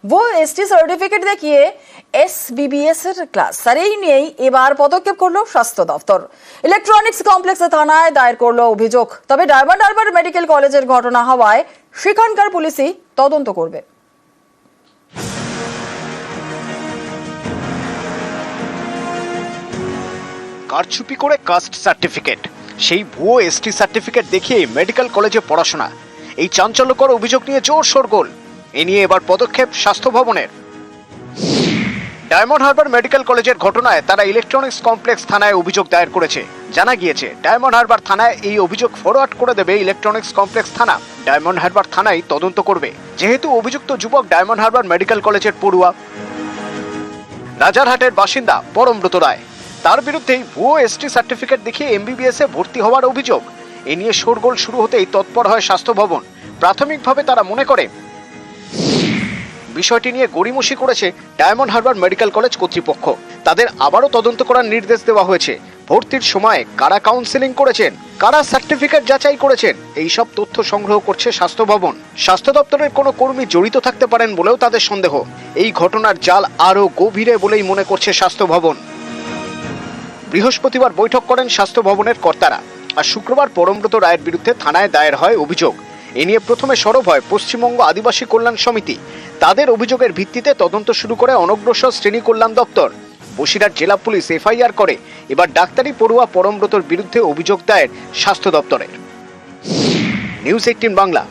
वो ST certificate দেখিয়ে এসবিবিএস এর ক্লাস আর এই নিয়েই এবার পদক্ষেপ করলো স্বাস্থ্য দপ্তর। ইলেকট্রনিক্স কমপ্লেক্সে থানায় দায়ের করলো অভিযোগ। তবে ডায়মন্ড হারবার মেডিকেল কলেজের ঘটনা হওয়ায় সেখানকার পুলিশই তদন্ত করবে। কারচুপি করে কাস্ট সার্টিফিকেট, সেই ভুয়ো এসটি সার্টিফিকেট দেখিয়ে মেডিকেল কলেজে পড়াশোনা, এই চাঞ্চল্যকর অভিযোগ নিয়ে জোর শোরগোল। এ নিয়ে এবার পদক্ষেপ স্বাস্থ্য ভবনের। ডায়মন্ড হারবার মেডিকেল কলেজের ঘটনায় তারা ইলেকট্রনিক্স কমপ্লেক্স থানায় অভিযোগ দায়ের করেছে। জানা গিয়েছে ডায়মন্ড হারবার থানায় এই অভিযোগ ফরওয়ার্ড করে দেবে ইলেকট্রনিক্স কমপ্লেক্স থানা। ডায়মন্ড হারবার থানায় তদন্ত করবে, যেহেতু অভিযুক্ত যুবক ডায়মন্ড হারবার মেডিকেল কলেজের পড়ুয়া, রাজারহাটের বাসিন্দা পরমব্রত রায়। তার বিরুদ্ধেই ভুয়ো এসটি সার্টিফিকেট দেখিয়ে এমবিবিএস এ ভর্তি হওয়ার অভিযোগ। এ নিয়ে শোরগোল শুরু হতেই তৎপর হয় স্বাস্থ্য ভবন। প্রাথমিকভাবে তারা মনে করে বিষয়টি নিয়ে গড়িমসি করেছে ডায়মন্ড হারবার মেডিকেল কলেজ কর্তৃপক্ষ। তাদের আবারও তদন্ত করার নির্দেশ দেওয়া হয়েছে। ভর্তির সময় কারা কাউন্সেলিং করেছেন, কারা সার্টিফিকেট যাচাই করেছেন, এই সব তথ্য সংগ্রহ করছে স্বাস্থ্য ভবন। স্বাস্থ্য দপ্তরের কোনো কর্মী জড়িত থাকতে পারেন বলেও তাদের সন্দেহ। এই ঘটনার জাল আরও গভীরে বলেই মনে করছে স্বাস্থ্য ভবন। বৃহস্পতিবার বৈঠক করেন স্বাস্থ্য ভবনের কর্তারা, আর শুক্রবার পরমব্রত রায়ের বিরুদ্ধে থানায় দায়ের হয় অভিযোগ। এ নিয়ে প্রথমে সরব হয় পশ্চিমবঙ্গ আদিবাসী কল্যাণ সমিতি। তাদের অভিযোগের ভিত্তিতে তদন্ত শুরু করে অনগ্রসর শ্রেণী কল্যাণ দপ্তর। বসিরহাট জেলা পুলিশ এফআইআর করে। এবার ডাক্তারি পড়ুয়া পরমব্রতর বিরুদ্ধে অভিযোগ দায়ের স্বাস্থ্য দপ্তরের। নিউজ 18 বাংলা।